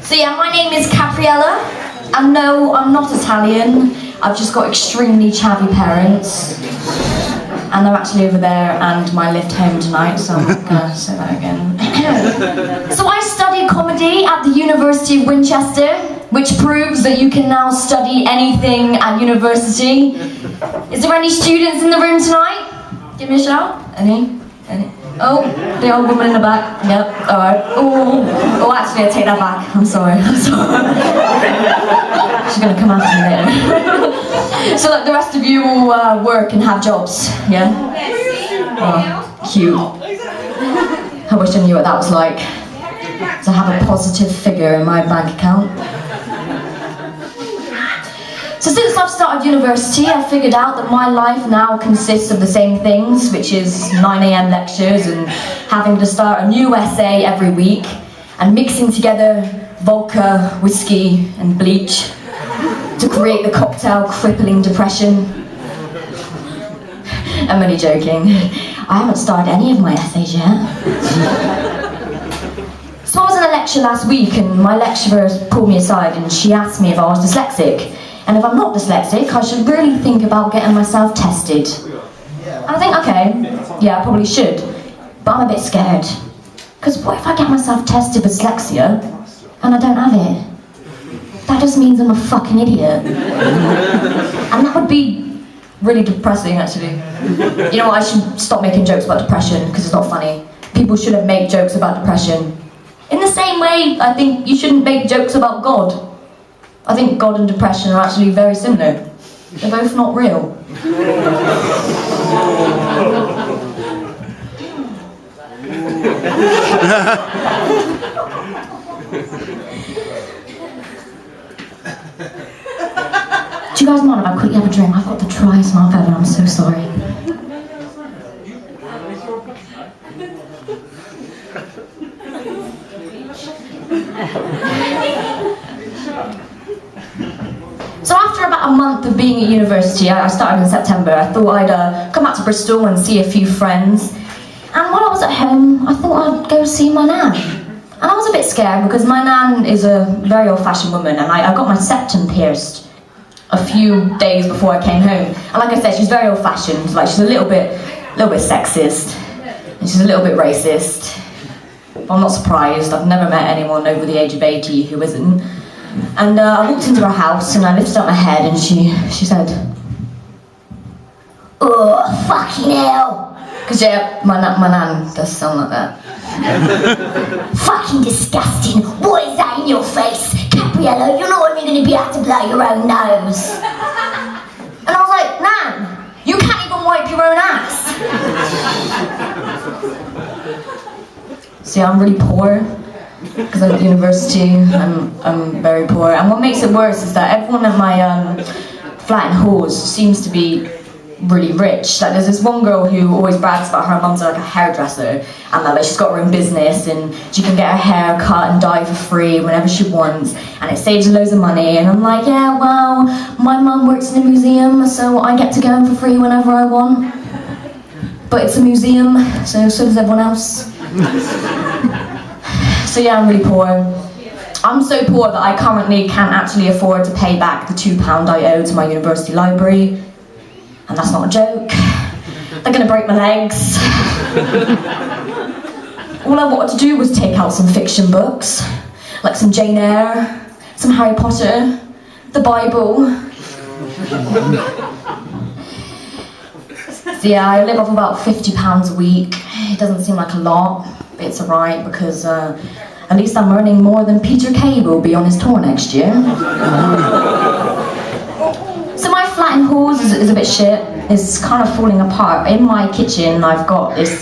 So yeah, my name is Capriella, and no, I'm not Italian. I've just got extremely chavvy parents, and they're actually over there and my lift home tonight, so I'm not gonna say that again. So I studied comedy at the University of Winchester, which proves that you can now study anything at university. Is there any students in the room tonight? Give me a shout. Any? Oh, the old woman in the back. Yep, alright. Oh, actually, I take that back. I'm sorry. She's gonna come after me later. So, like, the rest of you all work and have jobs, yeah? Oh, cute. I wish I knew what that was like. To have a positive figure in my bank account. So since I've started university, I figured out that my life now consists of the same things, which is 9 AM lectures and having to start a new essay every week and mixing together vodka, whiskey and bleach to create the cocktail crippling depression. I'm only joking. I haven't started any of my essays yet. So I was in a lecture last week and my lecturer pulled me aside and she asked me if I was dyslexic. And if I'm not dyslexic, I should really think about getting myself tested. And I think, okay, yeah, I probably should. But I'm a bit scared. Because what if I get myself tested for dyslexia and I don't have it? That just means I'm a fucking idiot. And that would be really depressing, actually. You know what, I should stop making jokes about depression, because it's not funny. People shouldn't make jokes about depression. In the same way, I think you shouldn't make jokes about God. I think God and depression are actually very similar. They're both not real. Do you guys mind if I quickly have a drink? I've got the driest mouth ever, I'm so sorry. So after about a month of being at university, I started in September, I thought I'd come back to Bristol and see a few friends. And while I was at home, I thought I'd go see my nan. And I was a bit scared because my nan is a very old-fashioned woman and I got my septum pierced a few days before I came home. And like I said, she's very old-fashioned, like she's a little bit sexist, and she's a little bit racist. But I'm not surprised, I've never met anyone over the age of 80 who isn't. And I walked into her house and I lifted up my head and she said, "Oh, fucking hell." Because yeah, my nan does sound like that. "Fucking disgusting. What is that in your face? Capriella, you're not even going to be able to blow your own nose." And I was like, "Nan, you can't even wipe your own ass." See, I'm really poor. Because I'm at university, I'm very poor. And what makes it worse is that everyone at my flat in Hawes seems to be really rich. Like there's this one girl who always brags about her mum's like a hairdresser and that like she's got her own business and she can get her hair cut and dye for free whenever she wants and it saves her loads of money. And I'm like, yeah, well, my mum works in a museum so I get to go in for free whenever I want. But it's a museum, so does everyone else. So yeah, I'm really poor. I'm so poor that I currently can't actually afford to pay back the £2 I owe to my university library. And that's not a joke. They're gonna break my legs. All I wanted to do was take out some fiction books, like some Jane Eyre, some Harry Potter, the Bible. So yeah, I live off about £50 a week. It doesn't seem like a lot. It's alright because at least I'm earning more than Peter Kay will be on his tour next year. So my flat in Hawes is a bit shit. It's kind of falling apart. In my kitchen I've got this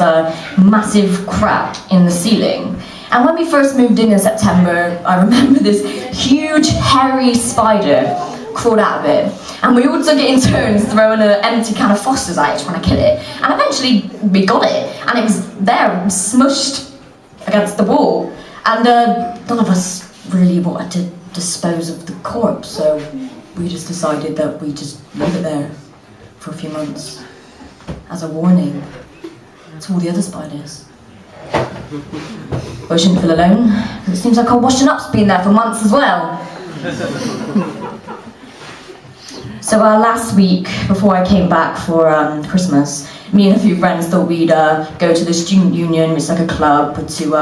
massive crack in the ceiling. And when we first moved in September, I remember this huge hairy spider crawled out of it. And we all took it in turns throwing an empty can of Foster's at it, trying to kill it. And eventually we got it, and it was there, smushed against the wall. And none of us really wanted to dispose of the corpse, so we just decided that we'd just leave it there for a few months as a warning to all the other spiders. But I shouldn't feel alone. It seems like our washing up's been there for months as well. So last week, before I came back for Christmas, me and a few friends thought we'd go to the student union, which is like a club, to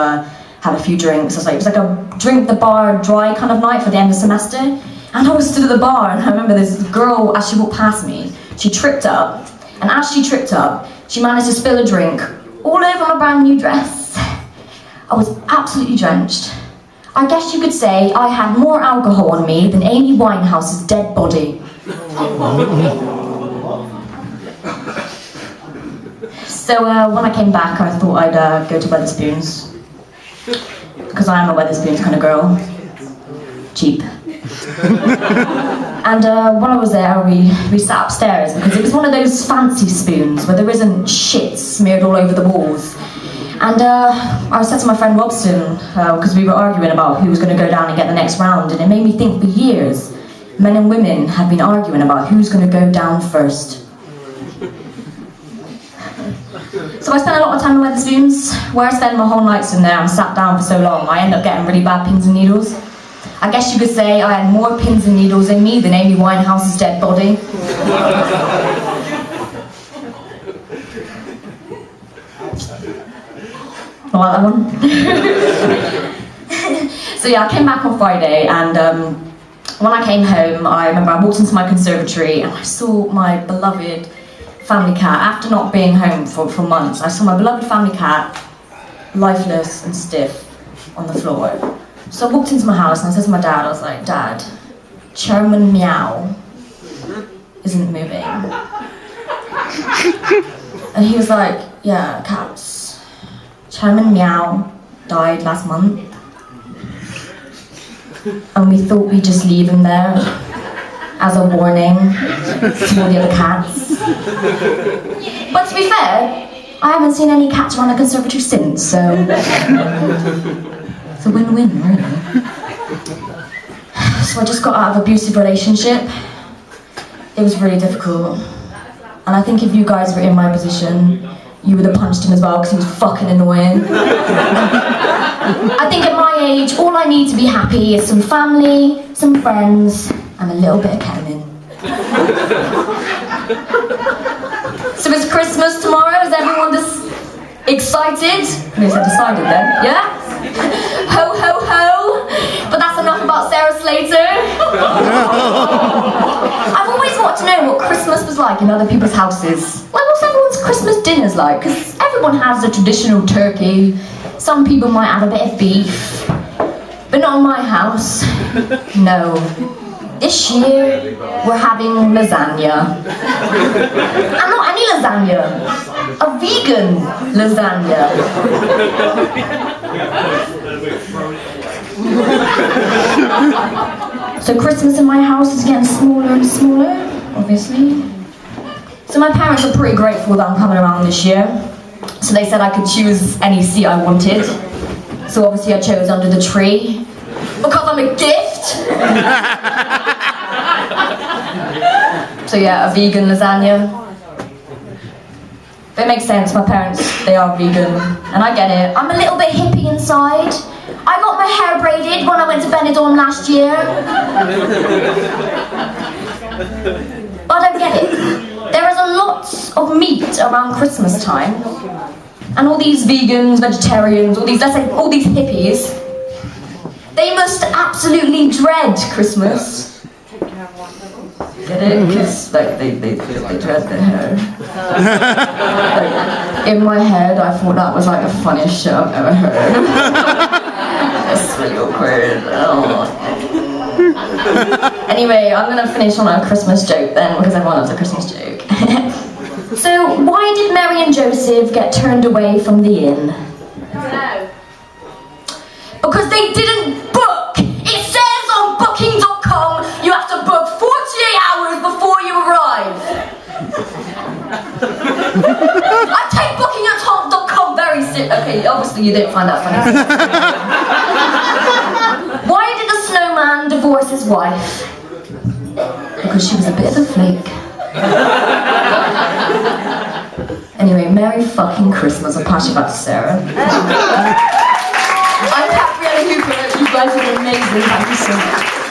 have a few drinks. It was like a drink the bar dry kind of night for the end of the semester. And I was stood at the bar, and I remember this girl, as she walked past me, she tripped up, and as she tripped up, she managed to spill a drink all over my brand new dress. I was absolutely drenched. I guess you could say I had more alcohol on me than Amy Winehouse's dead body. So when I came back, I thought I'd go to Wetherspoons. Because I am a Wetherspoons kind of girl. Cheap. And when I was there, we sat upstairs because it was one of those fancy spoons where there isn't shit smeared all over the walls. And I said to my friend Robson, because we were arguing about who was going to go down and get the next round, and it made me think for years, men and women have been arguing about who's going to go down first. So I spent a lot of time in Wetherspoons, where I spent my whole nights in there and sat down for so long, I ended up getting really bad pins and needles. I guess you could say I had more pins and needles in me than Amy Winehouse's dead body. I like that one. So yeah, I came back on Friday, and when I came home, I remember I walked into my conservatory and I saw my beloved family cat. After not being home for months, I saw my beloved family cat, lifeless and stiff, on the floor. So I walked into my house and I said to my dad, I was like, Dad, Chairman Meow isn't moving. And he was like, yeah, cats. Chairman Meow died last month. And we thought we'd just leave him there as a warning to all the other cats. But to be fair, I haven't seen any cats around the conservatory since, so it's a win-win, really. So I just got out of an abusive relationship. It was really difficult. And I think if you guys were in my position, you would have punched him as well because he was fucking annoying. I think at my age, all I need to be happy is some family, some friends, and a little bit of ketamine. So it's Christmas tomorrow. Is everyone just excited? No, I decided then. Yeah? Ho, ho, ho. But that's enough about Sarah Slater. I've always wanted to know what Christmas was like in other people's houses. Like, what's everyone's Christmas dinners like? Because everyone has a traditional turkey. Some people might have a bit of beef. But not in my house. No. This year, we're having lasagna. And not any lasagna. A vegan lasagna. So Christmas in my house is getting smaller and smaller, obviously. So my parents are pretty grateful that I'm coming around this year. So they said I could choose any seat I wanted. So obviously I chose under the tree. Because I'm a gift! So yeah, a vegan lasagna. It makes sense, my parents, they are vegan. And I get it. I'm a little bit hippie inside. I got my hair braided when I went to Benidorm last year. But I don't get it. There is a lot of meat around Christmas time. And all these vegans, vegetarians, all these hippies, they must absolutely dread Christmas. Get it? Because like, they dread their hair. Like, in my head, I thought that was like the funniest shit I've ever heard. It's really awkward. Oh. Anyway, I'm gonna finish on a Christmas joke then, because everyone loves a Christmas joke. So, why did Mary and Joseph get turned away from the inn? No. Because they didn't book! It says on booking.com you have to book 48 hours before you arrive. I take booking.com very seriously. Okay, obviously you didn't find that funny. Why did the snowman divorce his wife? Because she was a bit of a flake. Anyway, Mary Merry fucking Christmas. I'll pass you back to Sarah. I'm Capriella Hooper. You guys are amazing. Thank you so much.